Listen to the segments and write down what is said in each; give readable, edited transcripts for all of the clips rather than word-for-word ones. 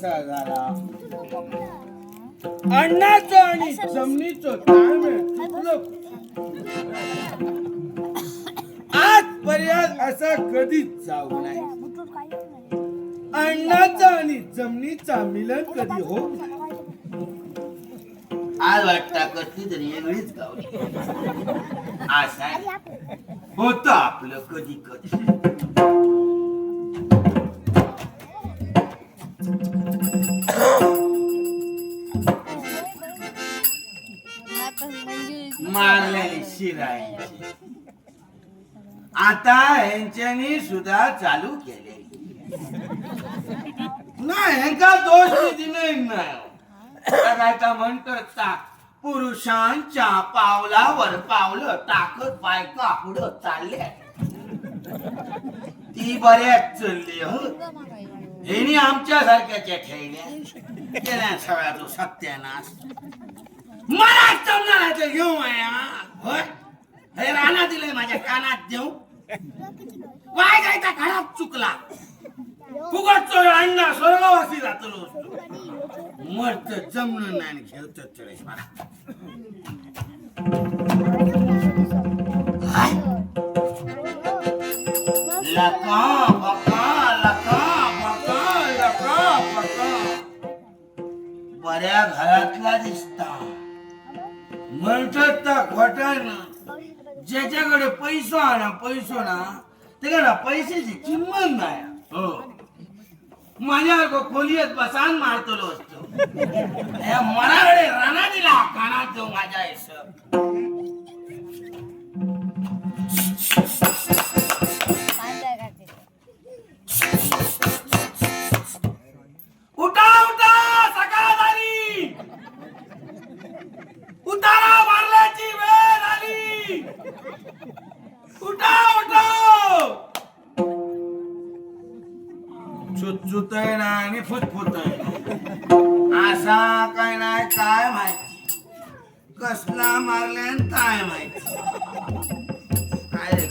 कसा झाला? अन्नाचं आणि जमिनीचं ताळमेळ चुकलं. आजपर्यंत असं कधीच जाऊ नाही. अन्नाचा आणि जमिनीचा मिलन कधी हो? आज वाटता कसली तरी वेगळीच गावली. असा होत आपलं कधी कधी. मारलेली शिरायची आता यांच्यानी सुद्धा चालू केले. नाही ह्यांका दोष दिले नाही. काय का म्हणतात पुरुषांच्या पावलावर पावलं टाकत बायका पुढं चालल्या. ती बऱ्याच चालली हो. हिने आमच्या सारख्याच्या ठेवल्या केल्या सगळ्या तो सत्यानाश. मला जमणार घेऊ होय हे राणा दिले माझ्या कानात देऊ. वाय जायचा घरात चुकला. फुगट चोळ अण्णा स्वर्गवासी जातलो असतो. मरत जमणं नाही खेळत चढे मला. लका बका लका बका लका बका बऱ्या घरातला दिसता. म्हणतात त्या खोट्यानं ज्याच्याकडे पैसा ना त्याला पैशाची किंमत नाही. हो माझ्या खोलीत बसान मारतलो असतो. मनाकडे राणा दिला कानात जाऊ माझ्या उठा उठा सकाळ झाली. उतारा मारल्याची वेळ आली. उठा उठा. चुचुतय ना आणि फुटफुटय असा काय नाही काय माहिती. कसला मारले काय माहिती. काय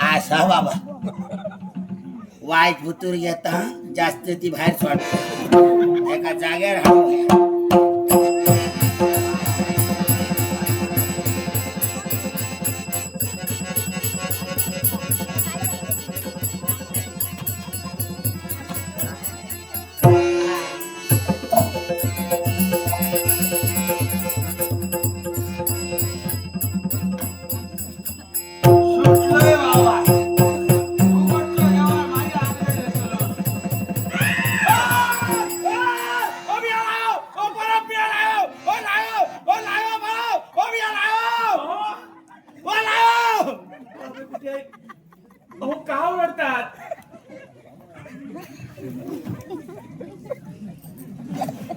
असा बाबा वाईट भुतूर घेता जास्त ती बाहेर सोडतो. एका जागेवर हवं.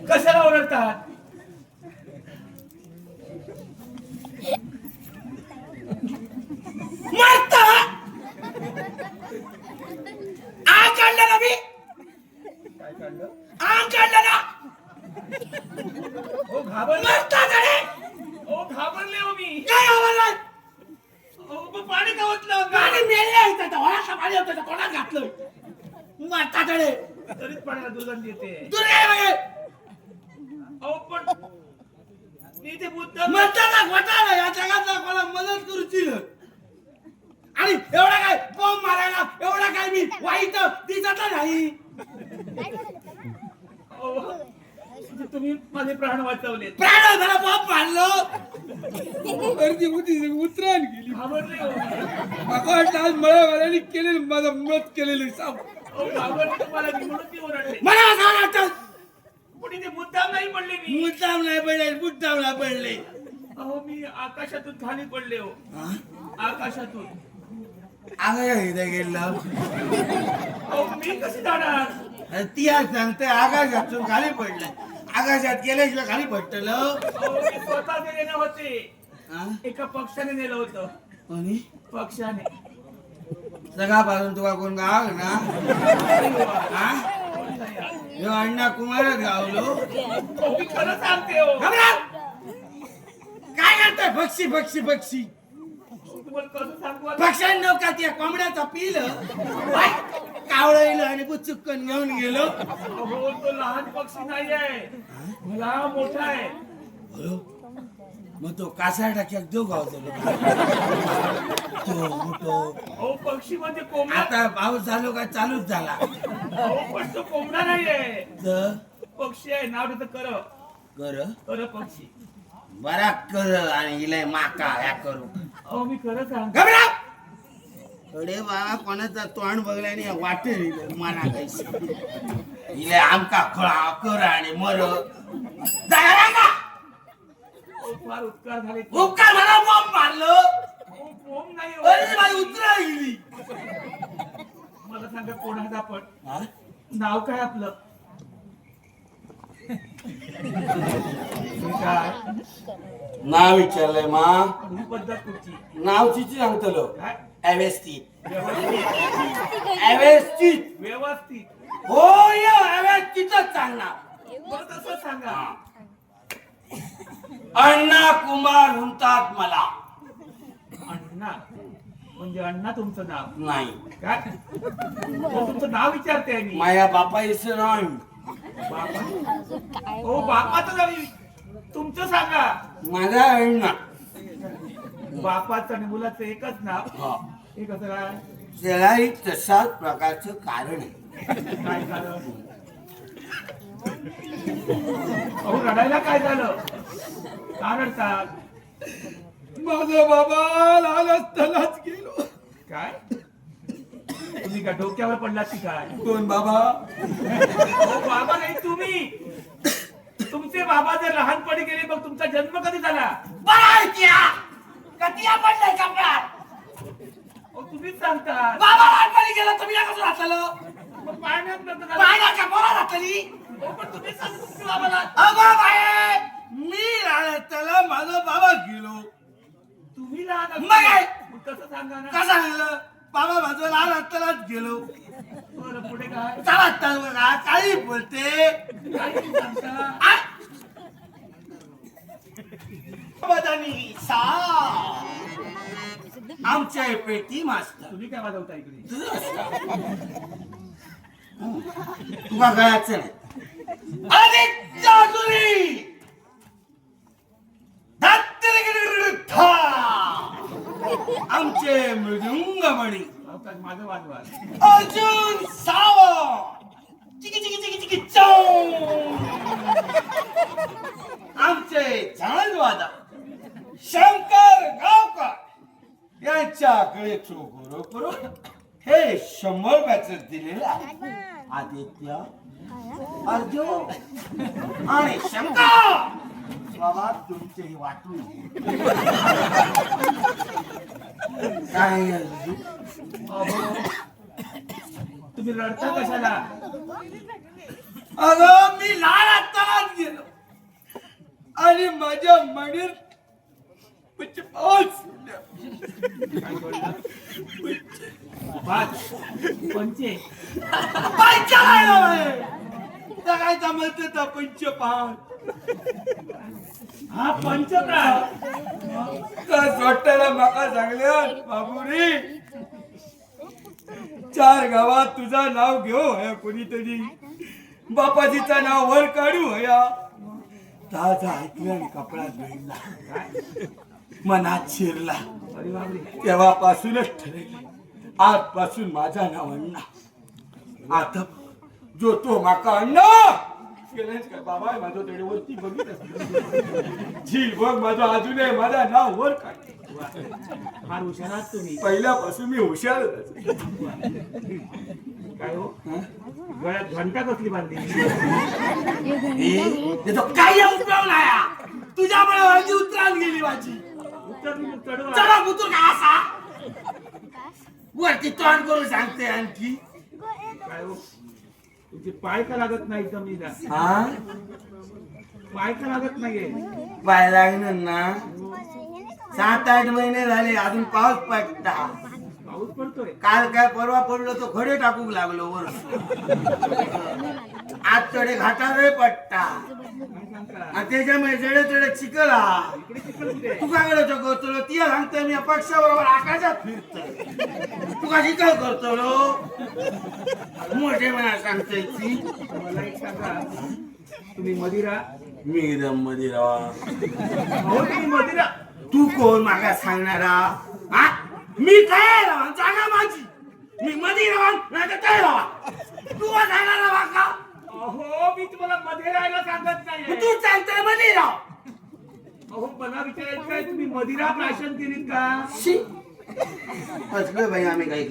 कशाला ओरडतात? मरता आग काढलं ना मी. काय काढलं? आग काढलं ना. ओ घाबरले. मरता झाले. ओ घाबरले हो मी. काय आवडलं? ओ पाणी का ओतलं? पाणी मेले इथं वळाचं पाणी होतं कोणात घातलं. मरता झाले. तरीच पाण्याला दुर्गंधी येते. तू काय बघे ओ पण मी ते बुद्ध म्हणताना घोटाळा या जगातला कोणा मदत करूची आणि एवढा काय बॉम्ब मारायला एवढा काय मी वाईट दिसत नाही. तुम्ही माझे प्राण वाचवले. प्राण झाला बॉम्ब मारलो. अर्धी होती उतराण गेली. घाबरले हो. माका वाटलं आज मळावाल्याने केलेलं माझं मत केलेलं साप. ओ घाबरले तुम्हाला मी म्हणून ती ओरडले. मला असं वाटतं पण इथे मुद्दाम नाही पडले मी. मुद्दाम नाही पडले मुद्दाम नाही पडले. अहो मी आकाशातून खाली पडले हो. हा? आकाशातून. आगाया इथे गेलं अहो मी कशी जाणार? ती आज सांगते आकाशातून खाली पडलं. आकाशात गेल्याशिवाय खाली पडलं. अहो मी स्वतः नेले होते. हा? एका पक्षाने नेलं होतं. कोणी पक्षाने. सगळ्यापासून तुला कोण गाव ना हा? ह्यो अण्णा कुमारच गावलो. अहो, मी खरं सांगते हो. घाबरा! काय करतोय पक्षी पक्षी पक्षी तुम्हाला कसं सांगू आता? पक्ष्यांनो का त्या कोंबड्याचं पिलं कावळं आणि बुचुक्कन घेऊन गेलो. अहो तो लहान पक्षी नाही आहे. मला मोठा आहे. हो? मग तो कासा टाक्यात देऊ गावतो अहो पक्षी म्हणजे कोंबडा. आता पाऊस झालो का चालूच झाला. अहो पण तो कोंबडा नाही आहे. तर पक्षी आहे. नाव त्याचं कर. कर कर पक्षी. बरा कर आणि इलाय माका ह्या करू. अहो मी खरं सांग. घबरा! अरे बाबा कोणाचा तोंड बघल्याने वाटेल मना कैसे इले आमका खळा कर आणि मर जागा का अहो, फार उपकार झाले. उपकार मला बॉम्ब मारलं. अहो, बोंब नाही हो. अरे माझी उतरा गेली. मला सांगा कोणाचा आपण. हा? नाव काय आपलं? काय नाव विचारलंय मा ही पद्धत कुठची? नाव चिची सांगतलो काय? व्यवस्थित व्यवस्थित. व्यवस्थित व्यवस्थित. हो या व्यवस्थितच सांगणार. बरं तसं सांगा. अण्णा कुमार म्हणतात मला. अण्णा म्हणजे अण्णा तुमचं नाव नाही काय? अहो, तुमचं नाव विचारते मी. माझ्या बापाईचं नाही. बापा. हो बापाचं नाव तुमचं सांगा. माझा अण्णा बापाचं आणि मुलाचं एकच नाव. हा हे कसं काय? त्यालाही तशाच प्रकारचं कारण आहे. काय झालं? अहो रडायला काय झालं? का रडतात? माझा बाबा लहान असतानाच गेलो. काय तुम्ही का डोक्यावर पडलात की काय? कोण बाबा? अहो, बाबा नाही तुम्ही. तुमचे बाबा जर लहानपणी गेले मग तुमचा जन्म कधी झाला? कधी पडलाय कपड्यात अहो, तुम्हीच सांगता. बाबा लहानपणी गेला तुम्ही कसं राहतलं मग पाळण्यात नंतर झालं. पाहिला पोरा राहतली. अहो, पण तुम्हीच सांगता तुमच्या बाबाला. अगो बाय मी राहतला माझा बाबा गेलो. तुम्ही लहान मग काय? मग कसं सांगा ना. कसा गेलं बाबा माझं लहान असतानाच गेलो. बरं पुढे काय? चालत बघा काही बोलते. काय तुम्ही सांगता? बदानी सा आमच्या पेटी मास्तर तुम्ही काय वाजवता इकडे? तुला गळाचं नाही. आदित्य आमचे मृदुंगमणी अहो, माझं वाजवा. अर्जुन सावंत चिकी चिकी चिकी चिकी चौ आमचे झांजवादा शंकर गावकर यांच्याकडे चोखोरो करू हे 100 रुपयाचं दिलेलं आहे. आदित्य अर्जुन आणि शंकर बाबा तुमचेही वाटून घे. काय अर्जुन? अहो, तुम्ही रडता कशाला? अगं मी लहान असतानाच गेलो आणि माझ्या मडीत पाऊस काय बोलला? पाच पंचे जगायचा म्हणते तर पंचपान हा पंचप्राण. तर वाटताना माका सांगल्या बाबुरी 4 गावात तुझा नाव घेऊ हया कोणीतरी बापाजीचा नाव वर काढू हया. ताजा ऐकलं आणि कपड्यात भेटला मनात शिरला. अरे बापरे. तेव्हापासूनच ठरले आजपासून माझा नाव अण्णा. आता जो तो माका अण्णा केलंच काय बाबा माझं तेवढे वरती बघितलं झील बघ माझं अजूनही माझा नाव वर काढते. फार हुशार आहात तुम्ही. पहिल्यापासून मी हुशारच. काय हो गळ्यात घंटा कसली बांधली? तो काही उपयोग नाही. तुझ्यामुळे हळदी उतरात गेली माझी. उतर चढवा. चला बुतूर का असा वरती तोंड करून सांगते आणखी काय हो? तुमचे पाय का लागत नाही जमिनीला? हा पाय का लागत नाहीये? पाय लागणार ना 7-8 महिने झाले अजून पाऊस पडता पाऊस पडतोय. काल काय परवा पडलो तो खडे टाकूक लागलो वर आज चढे घाटावे पडता काय सांगता? आणि त्याच्यामुळे चढे चढे चिखला इकडे चिखल कुठे? तुझ्याकडे चकवतो ती सांगतोय मी पक्षाबरोबर आकाशात फिरतोय तुका चिखल करतो मोठे म्हणा सांगतोय ती मला एक सांगा, तुम्ही मदिरा? मी एकदम मध्ये राहा अहो तुम्ही मदिरा. तू कोण मागा सांगणारा हा मी काय राहा जागा माझी मी मध्ये राहा नाही तर काय राहा तू सांगणारा मागा अहो मी तुम्हाला मध्ये राहायला सांगत नाही. तू सांगतोय मध्ये राहा अहो मला विचारायचं काय, तुम्ही मदिरा प्राशन केलीत का? शी असलं बाई आम्ही काही